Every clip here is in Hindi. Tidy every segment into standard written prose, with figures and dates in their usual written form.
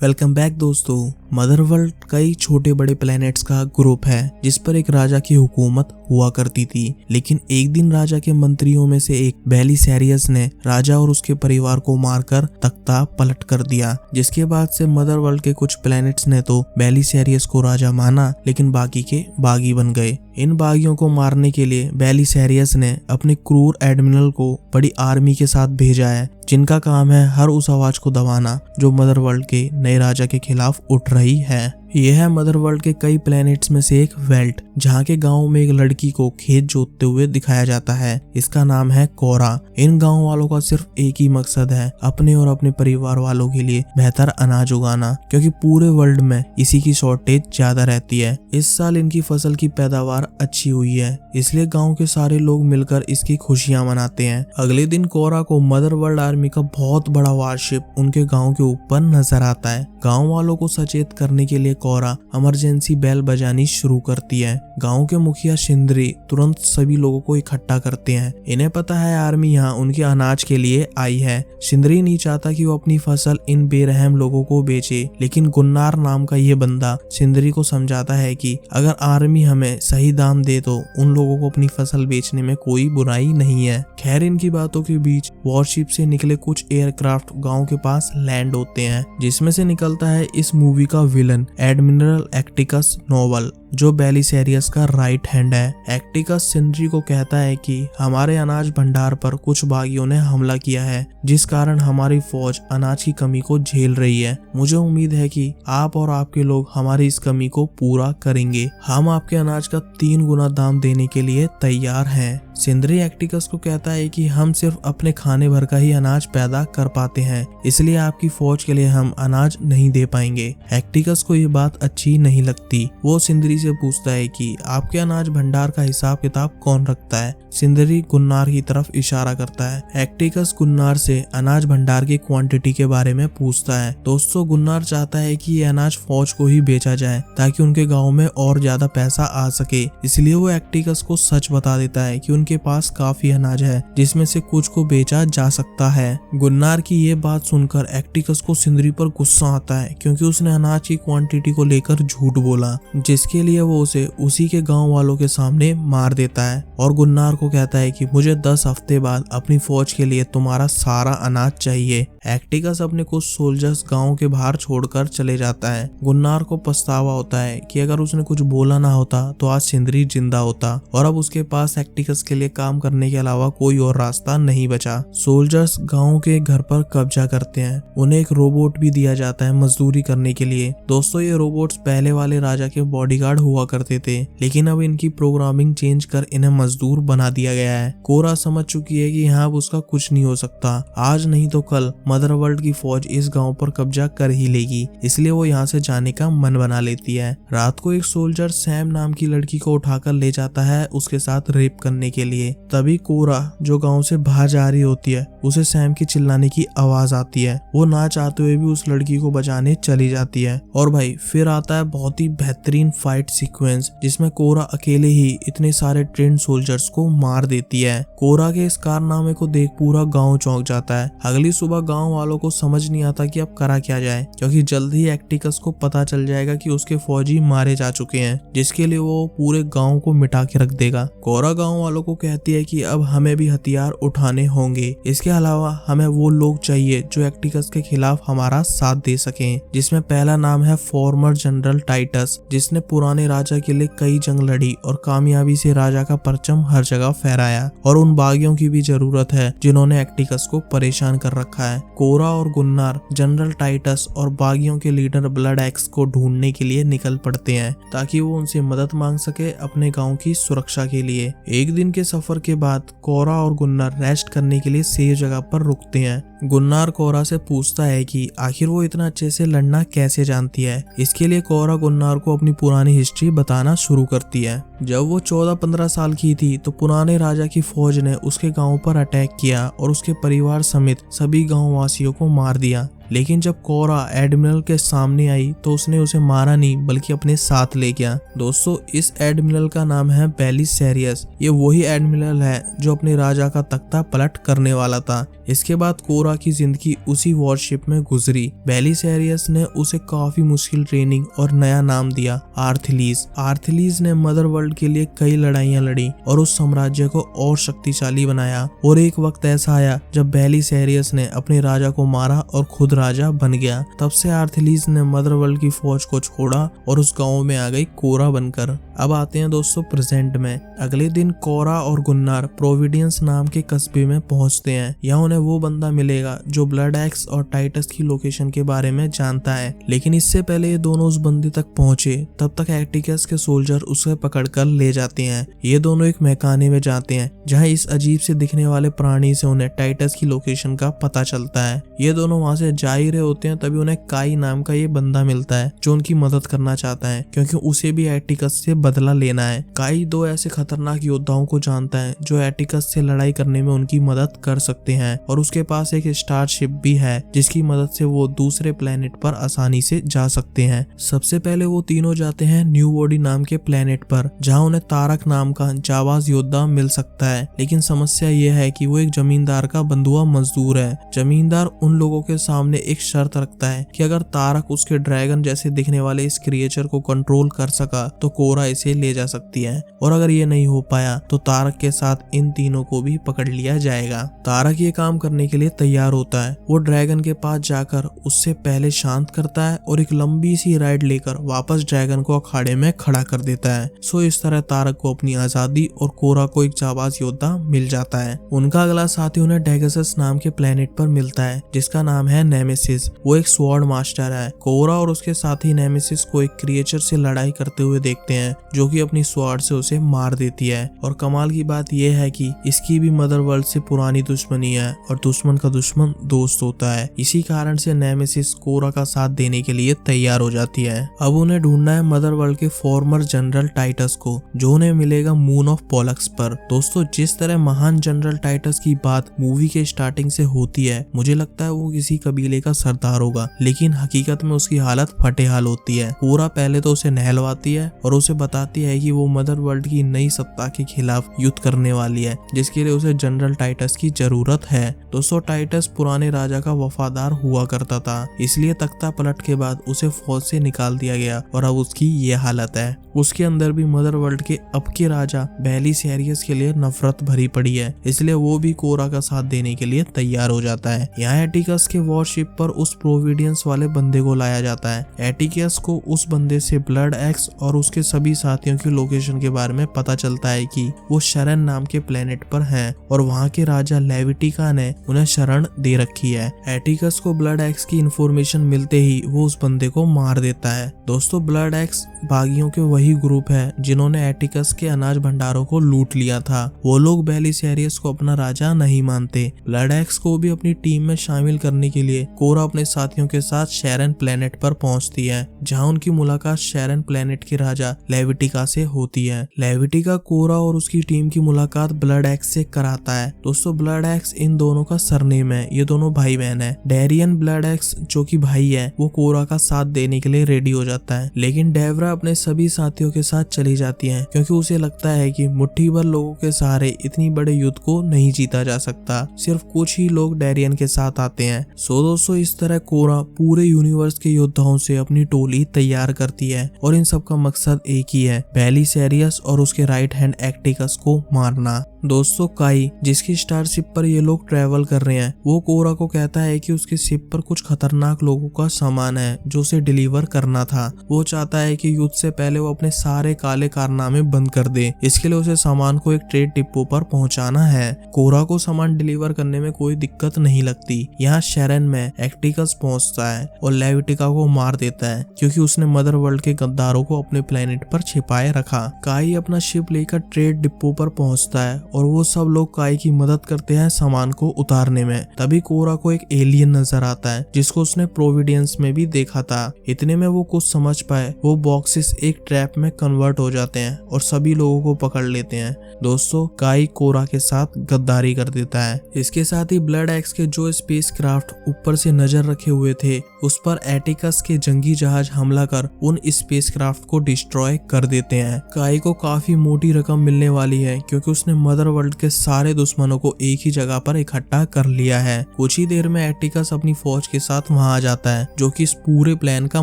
वेलकम बैक दोस्तों। मदरवर्ल्ड कई छोटे बड़े प्लैनेट्स का ग्रुप है जिस पर एक राजा की हुकूमत हुआ करती थी। लेकिन एक दिन राजा के मंत्रियों में से एक बेलिसेरियस ने राजा और उसके परिवार को मारकर तख्ता पलट कर दिया, जिसके बाद से मदरवर्ल्ड के कुछ प्लैनेट्स ने तो बेलिसेरियस को राजा माना, लेकिन बाकी के बागी बन गए। इन बागियों को मारने के लिए बेलिसेरियस ने अपने क्रूर एडमिरल को बड़ी आर्मी के साथ भेजा है, जिनका काम है हर उस आवाज को दबाना जो मदरवर्ल्ड के नए राजा के खिलाफ उठ रही है। यह है मदरवर्ल्ड के कई प्लैनेट्स में से एक वेल्ट, जहाँ के गांव में एक लड़की को खेत जोतते हुए दिखाया जाता है। इसका नाम है कोरा। इन गांव वालों का सिर्फ एक ही मकसद है, अपने और अपने परिवार वालों के लिए बेहतर अनाज उगाना, क्योंकि पूरे वर्ल्ड में इसी की शॉर्टेज ज्यादा रहती है। इस साल इनकी फसल की पैदावार अच्छी हुई है, इसलिए गाँव के सारे लोग मिलकर इसकी खुशियां मनाते हैं। अगले दिन कोरा को मदरवर्ल्ड आर्मी का बहुत बड़ा वारशिप उनके गाँव के ऊपर नजर आता है। गाँव वालों को सचेत करने के लिए कोरा इमरजेंसी बेल बजानी शुरू करती है। गांव के मुखिया शिंद्री तुरंत सभी लोगों को इकट्ठा करते हैं। इन्हें पता है आर्मी यहाँ उनके अनाज के लिए आई है। शिंद्री नहीं चाहता कि वो अपनी फसल इन बेरहम लोगों को बेचे, लेकिन गुन्नार नाम का ये बंदा शिंद्री को समझाता है कि अगर आर्मी हमें सही दाम दे तो उन लोगों को अपनी फसल बेचने में कोई बुराई नहीं है। खैर, इनकी बातों के बीच वॉरशिप से निकले कुछ एयरक्राफ्ट गाँव के पास लैंड होते हैं, जिसमें से निकलता है इस मूवी का विलन एडमिरल एक्टिकस नोबल, जो बेलिसेरियस का राइट हैंड है। एक्टिकस शिंद्री को कहता है कि हमारे अनाज भंडार पर कुछ बागियों ने हमला किया है, जिस कारण हमारी फौज अनाज की कमी को झेल रही है। मुझे उम्मीद है कि आप और आपके लोग हमारी इस कमी को पूरा करेंगे। हम आपके अनाज का 3 गुना दाम देने के लिए तैयार हैं। शिंद्री एक्टिकस को कहता है कि हम सिर्फ अपने खाने भर का ही अनाज पैदा कर पाते हैं, इसलिए आपकी फौज के लिए हम अनाज नहीं दे पाएंगे। एक्टिकस को ये बात अच्छी नहीं लगती। वो शिंद्री से पूछता है कि आपके अनाज भंडार का हिसाब किताब कौन रखता है। शिंद्री गुन्नार की तरफ इशारा करता है। एक्टिकस गुन्नार से अनाज भंडार की क्वांटिटी के बारे में पूछता है। दोस्तों, गुन्नार चाहता है कि ये अनाज फौज को ही बेचा जाए ताकि उनके गाँव में और ज्यादा पैसा आ सके, इसलिए वो एक्टिकस को सच बता देता है कि उनके पास काफी अनाज है जिसमें से कुछ को बेचा जा सकता है। गुन्नार की ये बात सुनकर एक्टिकस को शिंद्री पर गुस्सा आता है, क्योंकि उसने अनाज की क्वांटिटी को लेकर झूठ बोला, जिसके लिए वो उसे उसी के गांव वालों के सामने मार देता है और गुन्नार को कहता है कि मुझे 10 हफ्ते बाद अपनी फौज के लिए तुम्हारा सारा अनाज चाहिए। एक्टिकस अपने कुछ सोल्जर्स गांव के बाहर छोड़कर चले जाता है। गुन्नार को पछतावा होता है कि अगर उसने कुछ बोला ना होता तो आज शिंद्री जिंदा होता, और अब उसके पास एक्टिकस के लिए काम करने के अलावा कोई और रास्ता नहीं बचा। सोल्जर्स गांव के घर पर कब्जा करते हैं। उन्हें एक रोबोट भी दिया जाता है मजदूरी करने के लिए। दोस्तों, ये रोबोट्स पहले वाले राजा के बॉडीगार्ड हुआ करते थे, लेकिन अब इनकी प्रोग्रामिंग चेंज कर इन्हें मजदूर बना दिया गया है। कोरा समझ चुकी है कि यहाँ अब उसका कुछ नहीं हो सकता। आज नहीं तो कल मदरवर्ल्ड की फौज इस गांव पर कब्जा कर ही लेगी, इसलिए वो यहाँ से जाने का मन बना लेती है। रात को एक सोल्जर सैम नाम की लड़की को उठाकर ले जाता है उसके साथ रेप करने के लिए। तभी कोरा, जो गांव से बाहर जा रही होती है, उसे सैम की चिल्लाने की आवाज आती है। वो ना चाहते हुए भी उस लड़की को बचाने चली जाती है। और भाई, फिर आता है बहुत ही बेहतरीन फाइट सीक्वेंस, जिसमें कोरा अकेले ही इतने सारे ट्रेंड सोल्जर्स को मार देती है। कोरा के इस कारनामे को देख पूरा गाँव चौंक जाता है। अगली सुबह गाँव वालों को समझ नहीं आता कि अब करा क्या जाए, क्योंकि जल्द ही एक्टिकस को पता चल जाएगा कि उसके फौजी मारे जा चुके हैं, जिसके लिए वो पूरे गांव को मिटा के रख देगा। कोरा गांव वालों को कहती है कि अब हमें भी हथियार उठाने होंगे। इसके अलावा हमें वो लोग चाहिए जो एक्टिकस के खिलाफ हमारा साथ दे सकें, जिसमें पहला नाम है फॉर्मर जनरल टाइटस, जिसने पुराने राजा के लिए कई जंग लड़ी और कामयाबी से राजा का परचम हर जगह फहराया। और उन बागियों की भी जरूरत है जिन्होंने एक्टिकस को परेशान कर रखा है। कोरा और गुन्नार जनरल टाइटस और बागियों के लीडर ब्लड एक्स को ढूंढने के लिए निकल पड़ते हैं, ताकि वो उनसे मदद मांग सके अपने गांव की सुरक्षा के लिए। एक दिन के सफर के बाद कोरा और गुन्नार रेस्ट करने के लिए सेफ जगह पर रुकते हैं। गुन्नार कोरा से पूछता है कि आखिर वो इतना अच्छे से लड़ना कैसे जानती है। इसके लिए कोरा गुन्नार को अपनी पुरानी हिस्ट्री बताना शुरू करती है। जब वो 14-15 साल की थी तो पुराने राजा की फौज ने उसके गांव पर अटैक किया और उसके परिवार समेत सभी गांव वासियों को मार दिया। लेकिन जब कोरा एडमिरल के सामने आई तो उसने उसे मारा नहीं बल्कि अपने साथ ले गया। दोस्तों इस एडमिरल का नाम है बेलिसेरियस। ये वही एडमिरल है जो अपने राजा का तख्ता पलट करने वाला था। इसके बाद कोरा की जिंदगी उसी वॉरशिप में गुजरी। बेलिसेरियस ने उसे काफी मुश्किल ट्रेनिंग और नया नाम दिया, आर्थलीज। आर्थलीज ने मदर वर्ल्ड के लिए कई लड़ाइयां लड़ी और उस साम्राज्य को और शक्तिशाली बनाया। और एक वक्त ऐसा आया जब बेलिसेरियस ने अपने राजा को मारा और खुद राजा बन गया। तब से आर्थलीज ने मदर वर्ल्ड की फौज को छोड़ा और उस गांव में आ गई कोरा बनकर। अब आते हैं दोस्तों प्रेजेंट में। अगले दिन कोरा और गुन्नार प्रोविडेंस नाम के कस्बे में पहुंचते हैं। यहाँ उन्हें वो बंदा मिलेगा जो ब्लड एक्स और टाइटस की लोकेशन के बारे में जानता है। लेकिन इससे पहले ये दोनों उस बंदे तक पहुंचे तब तक एटिकस के सोल्जर उसे पकड़कर ले जाते हैं। ये दोनों एक महकाने में जाते हैं जहाँ इस अजीब से दिखने वाले प्राणी से उन्हें टाइटस की लोकेशन का पता चलता है। ये दोनों वहाँ से जा ही रहे होते हैं तभी उन्हें काई नाम का ये बंदा मिलता है जो उनकी मदद करना चाहता है क्योंकि उसे भी एटिकस से बदला लेना है। काई दो ऐसे खतरनाक योद्धाओं को जानता है जो एटिकस से लड़ाई करने में उनकी मदद कर सकते हैं और उसके पास एक स्टारशिप भी है जिसकी मदद से वो दूसरे प्लेनेट पर आसानी से जा सकते हैं। सबसे पहले वो तीनों जाते हैं न्यू बॉडी नाम के प्लेनेट पर जहाँ उन्हें तारक नाम का जाबाज योद्धा मिल सकता है। लेकिन समस्या ये है कि वो एक जमींदार का बंधुआ मजदूर है। जमींदार उन लोगों के सामने एक शर्त रखता है कि अगर तारक उसके ड्रैगन जैसे दिखने वाले इस क्रिएचर को कंट्रोल कर सका तो कोरा इसे ले जा सकती है और अगर ये नहीं हो पाया तो तारक के साथ इन तीनों को भी पकड़ लिया जाएगा। तारक ये काम करने के लिए तैयार होता है। वो ड्रैगन के पास जाकर उससे पहले शांत करता है और एक लंबी सी राइड लेकर वापस ड्रैगन को अखाड़े में खड़ा कर देता है। सो इस तरह तारक को अपनी आजादी और कोरा को एक जाबाज योद्धा मिल जाता है। उनका अगला साथी उन्हें डेगसस नाम के प्लेनेट पर मिलता है जिसका नाम है नेमेसिस। वो एक स्वॉर्ड मास्टर है। कोरा और उसके साथी नेमेसिस को एक क्रिएचर से लड़ाई करते हुए देखते हैं जो कि अपनी स्वॉर्ड से उसे मार देती है। और कमाल की बात यह है कि इसकी भी मदर वर्ल्ड से पुरानी दुश्मनी है और दुश्मन का दुश्मन दोस्त होता है। इसी कारण से नेमेसिस कोरा का साथ देने के लिए तैयार हो जाती है। अब उन्हें ढूंढना है मदर वर्ल्ड के फॉर्मर जनरल टाइटस को जो उन्हें मिलेगा मून ऑफ पोलक्स पर। दोस्तों जिस तरह महान जनरल टाइटस की बात मूवी के स्टार्टिंग से होती है मुझे लगता है वो किसी कबीले का सरदार होगा, लेकिन हकीकत में उसकी हालत फटेहाल होती है। कोरा पहले तो उसे नहलवाती है और उसे बताती है कि वो मदर वर्ल्ड की नई सत्ता के खिलाफ युद्ध करने वाली है जिसके लिए उसे जनरल टाइटस की जरूरत है। दोस्तों टाइटस पुराने राजा का वफादार हुआ करता था, इसलिए तख्ता पलट के बाद उसे फौज से निकाल दिया गया और अब उसकी ये हालत है। उसके अंदर भी मदर वर्ल्ड के अब के राजा बेलिसेरियस के लिए नफरत भरी पड़ी है, इसलिए वो भी कोरा का साथ देने के लिए तैयार हो जाता है। यहाँ एटिकस के वॉरशिप पर उस प्रोविडेंस वाले बंदे को लाया जाता है। एटिकस को उस बंदे से ब्लड एक्स और उसके सभी साथियों की लोकेशन के बारे में पता चलता है कि वो शरण नाम के प्लेनेट पर हैं और वहाँ के राजा लेविटिका ने उन्हें शरण दे रखी है। एटिकस को ब्लड एक्स की इंफॉर्मेशन मिलते ही वो उस बंदे को मार देता है। दोस्तों ब्लड एक्स बागियों के वही ग्रुप है जिन्होंने एटिकस के अनाज भंडारों को लूट लिया था। वो लोग बेलिसेरियस को अपना राजा नहीं मानते। ब्लड एक्स को भी अपनी टीम में शामिल करने के लिए कोरा अपने साथियों के साथ शेरन प्लेनेट पर पहुंचती है जहां उनकी मुलाकात शेरन प्लेनेट के राजा लेविटिका से होती है। लेविटिका कोरा और उसकी टीम की मुलाकात ब्लड एक्स से कराता है। दोस्तों ब्लड एक्स इन दोनों का सरनेम है, ये दोनों भाई बहन है। डेरियन ब्लड एक्स जो कि भाई है वो कोरा का साथ देने के लिए रेडी हो जाता है, लेकिन डेवरा अपने सभी साथियों के साथ चली जाती है क्योंकि उसे लगता है कि मुट्ठी भर लोगों के सहारे इतनी बड़े युद्ध को नहीं जीता जा सकता, सिर्फ कुछ ही लोग डेरियन के साथ आते हैं। सो दोस्तों इस तरह कोरा पूरे यूनिवर्स के योद्धाओं से अपनी टोली तैयार करती है और इन सब का मकसद एक ही है, बेलिसेरियस और उसके राइट हैंड एटिकस को मारना। दोस्तों काई जिसकी स्टारशिप पर ये लोग ट्रेवल कर रहे हैं वो कोरा को कहता है कि उसके शिप पर कुछ खतरनाक लोगों का सामान है जो उसे डिलीवर करना था। वो चाहता है कि युद्ध से पहले वो अपने सारे काले कारनामे बंद कर दे। इसके लिए उसे सामान को एक ट्रेड डिपो पर पहुंचाना है। कोरा को सामान डिलीवर करने में कोई दिक्कत नहीं लगती। यहाँ शेरन में एटिकस पहुंचता है और लेविटिका को मार देता है क्योंकि उसने मदर वर्ल्ड के गद्दारों को अपने प्लेनेट पर छिपाए रखा। काई अपना शिप लेकर ट्रेड डिपो पर पहुंचता है और वो सब लोग काई की मदद करते हैं सामान को उतारने में। तभी कोरा को एक एलियन नजर आता है जिसको उसने प्रोविडेंस में भी देखा था। इतने में वो कुछ समझ पाए, वो बॉक्सेस एक ट्रैप में कन्वर्ट हो जाते हैं और सभी लोगों को पकड़ लेते हैं। दोस्तों, काई कोरा के साथ गद्दारी कर देता है। इसके साथ ही ब्लड एक्स के जो स्पेसक्राफ्ट ऊपर से नजर रखे हुए थे उस पर एटिकस के जंगी जहाज हमला कर उन स्पेसक्राफ्ट को डिस्ट्रॉय कर देते हैं। काई को काफी मोटी रकम मिलने वाली है क्योंकि उसने मदर वर्ल्ड के सारे दुश्मनों को एक ही जगह पर इकट्ठा कर लिया है। कुछ ही देर में एटिकस अपनी फौज के साथ वहां आ जाता है जो कि इस पूरे प्लान का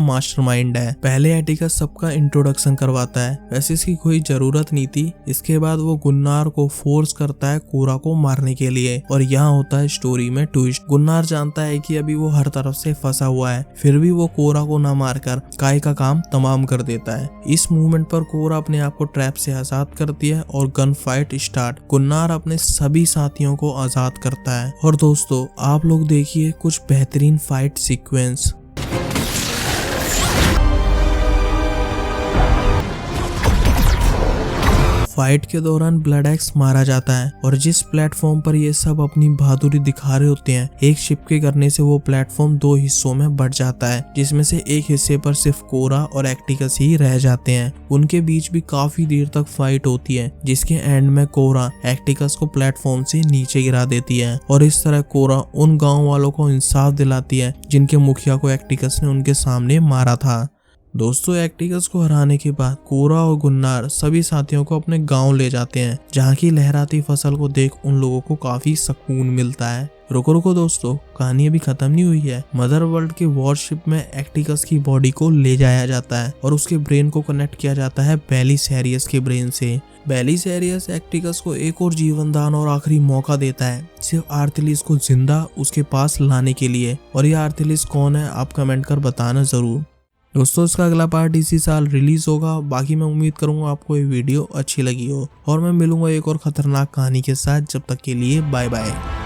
मास्टरमाइंड है। पहले एटिकस सबका इंट्रोडक्शन करवाता है, वैसे इसकी कोई जरूरत नहीं थी। इसके बाद वो गुन्नार को फोर्स करता है कोरा को मारने के लिए और यहाँ होता है स्टोरी में ट्विस्ट। गुन्नार जानता है कि अभी वो हर तरफ से फंसा हुआ है, फिर भी वो कोरा को न मारकर काई का काम तमाम कर देता है। इस मूवमेंट पर कोरा अपने आप को ट्रैप से आजाद करती है और गन फाइट स्टार्ट। गुन्नार अपने सभी साथियों को आजाद करता है और दोस्तों आप लोग देखिए कुछ बेहतरीन फाइट सीक्वेंस। फाइट के दौरान ब्लड एक्स मारा जाता है और जिस प्लेटफॉर्म पर ये सब अपनी बहादुरी दिखा रहे होते हैं, एक शिप के करने से वो प्लेटफॉर्म दो हिस्सों में बढ़ जाता है, जिसमें से एक हिस्से पर सिर्फ कोरा और एक्टिकस ही रह जाते हैं। उनके बीच भी काफी देर तक फाइट होती है जिसके एंड में कोरा एक्टिकस को प्लेटफॉर्म से नीचे गिरा देती है और इस तरह कोरा उन गाँव वालों को इंसाफ दिलाती है जिनके मुखिया को एक्टिकस ने उनके सामने मारा था। दोस्तों, एक्टिकस को हराने के बाद कोरा और गुन्नार सभी साथियों को अपने गांव ले जाते हैं जहां की लहराती फसल को देख उन लोगों को काफी सुकून मिलता है। रुको दोस्तों, कहानी अभी खत्म नहीं हुई है। मदर वर्ल्ड के वॉरशिप में एक्टिकस की बॉडी को ले जाया जाता है और उसके ब्रेन को कनेक्ट किया जाता है बेलिसेरियस के ब्रेन से। बेलिसेरियस एक्टिकस को एक और जीवन दान और आखिरी मौका देता है सिर्फ आर्थिलिस को जिंदा उसके पास लाने के लिए। और ये आर्थिलिस कौन है आप कमेंट कर बताना जरूर। दोस्तों, इसका अगला पार्ट इसी साल रिलीज होगा। बाकी मैं उम्मीद करूंगा आपको ये वीडियो अच्छी लगी हो और मैं मिलूंगा एक और खतरनाक कहानी के साथ। जब तक के लिए बाय बाय।